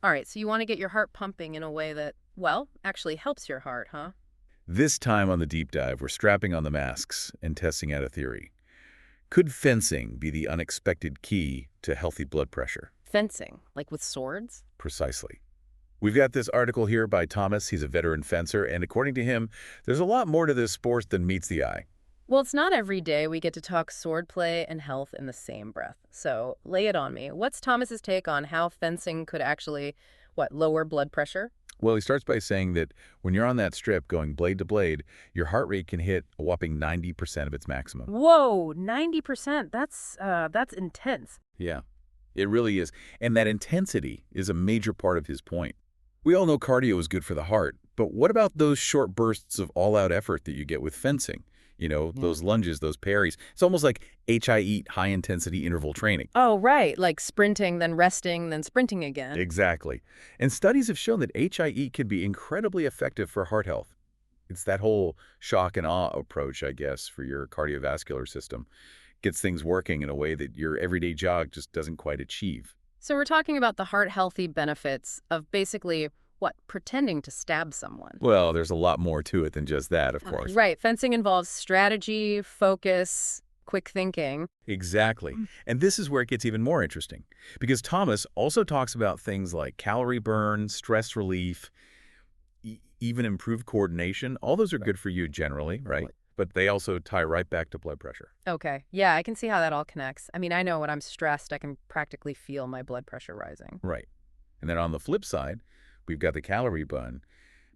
All right, so you want to get your heart pumping in a way that, well, actually helps your heart, huh? This time on the deep dive, we're strapping on the masks and testing out a theory. Could fencing be the unexpected key to healthy blood pressure? Fencing, like with swords? Precisely. We've got this article here by Thomas. He's a veteran fencer, and according to him, there's a lot more to this sport than meets the eye. Well, it's not every day we get to talk swordplay and health in the same breath. So lay it on me. What's Thomas's take on how fencing could actually, what, lower blood pressure? Well, he starts by saying that when you're on that strip going blade to blade, your heart rate can hit a whopping 90% of its maximum. Whoa, 90%. That's intense. Yeah, it really is. And that intensity is a major part of his point. We all know cardio is good for the heart, but what about those short bursts of all-out effort that you get with fencing? Yeah. Those lunges, those parries. It's almost like HIE, high-intensity interval training. Oh, right, like sprinting, then resting, then sprinting again. Exactly. And studies have shown that HIE can be incredibly effective for heart health. It's that whole shock and awe approach, I guess, for your cardiovascular system. Gets things working in a way that your everyday jog just doesn't quite achieve. So we're talking about the heart-healthy benefits of basically, what, pretending to stab someone. Well, there's a lot more to it than just that, of course. Right, fencing involves strategy, focus, quick thinking. Exactly. And this is where it gets even more interesting, because Thomas also talks about things like calorie burn, stress relief, even improved coordination. All those are Right. good for you generally, right? Right. But they also tie right back to blood pressure. Okay, yeah, I can see how that all connects. I mean, I know when I'm stressed, I can practically feel my blood pressure rising. Right. And then on the flip side, we've got the calorie burn.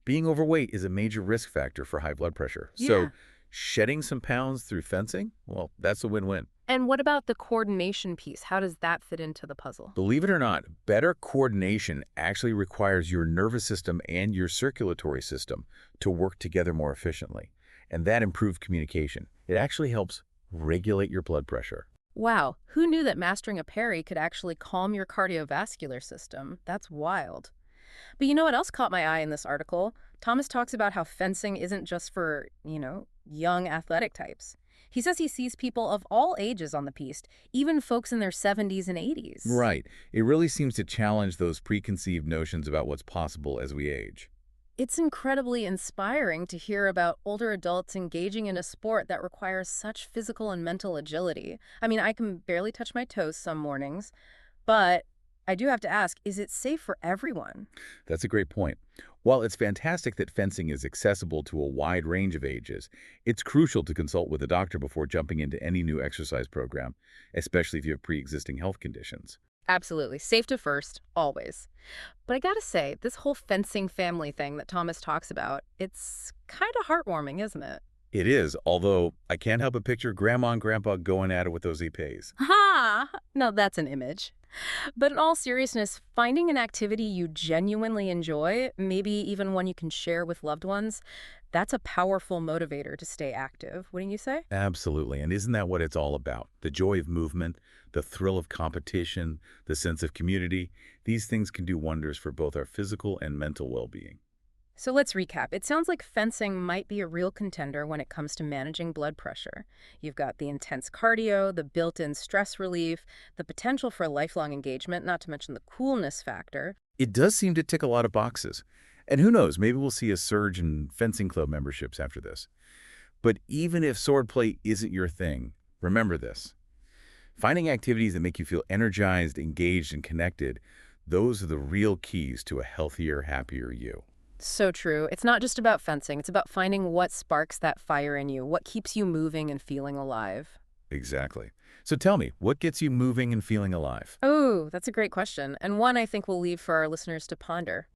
Being overweight is a major risk factor for high blood pressure. So Yeah. shedding some pounds through fencing, well, that's a win-win. And what about the coordination piece? How does that fit into the puzzle? Believe it or not, better coordination actually requires your nervous system and your circulatory system to work together more efficiently. And that improved communication. It actually helps regulate your blood pressure. Wow, who knew that mastering a parry could actually calm your cardiovascular system? That's wild. But you know what else caught my eye in this article? Thomas talks about how fencing isn't just for, young athletic types. He says he sees people of all ages on the piste, even folks in their 70s and 80s. Right. It really seems to challenge those preconceived notions about what's possible as we age. It's incredibly inspiring to hear about older adults engaging in a sport that requires such physical and mental agility. I mean, I can barely touch my toes some mornings, but I do have to ask, is it safe for everyone? That's a great point. While it's fantastic that fencing is accessible to a wide range of ages, it's crucial to consult with a doctor before jumping into any new exercise program, especially if you have pre-existing health conditions. Absolutely. Safety first, always. But I gotta say, this whole fencing family thing that Thomas talks about, it's kind of heartwarming, isn't it? It is, although I can't help but picture Grandma and Grandpa going at it with those epées. Ha! No, that's an image. But in all seriousness, finding an activity you genuinely enjoy, maybe even one you can share with loved ones, that's a powerful motivator to stay active, wouldn't you say? Absolutely, and isn't that what it's all about? The joy of movement, the thrill of competition, the sense of community. These things can do wonders for both our physical and mental well-being. So let's recap. It sounds like fencing might be a real contender when it comes to managing blood pressure. You've got the intense cardio, the built-in stress relief, the potential for lifelong engagement, not to mention the coolness factor. It does seem to tick a lot of boxes. And who knows, maybe we'll see a surge in fencing club memberships after this. But even if swordplay isn't your thing, remember this. Finding activities that make you feel energized, engaged, and connected, those are the real keys to a healthier, happier you. So true. It's not just about fencing. It's about finding what sparks that fire in you, what keeps you moving and feeling alive. Exactly. So tell me, what gets you moving and feeling alive? Oh, that's a great question. And one I think we'll leave for our listeners to ponder.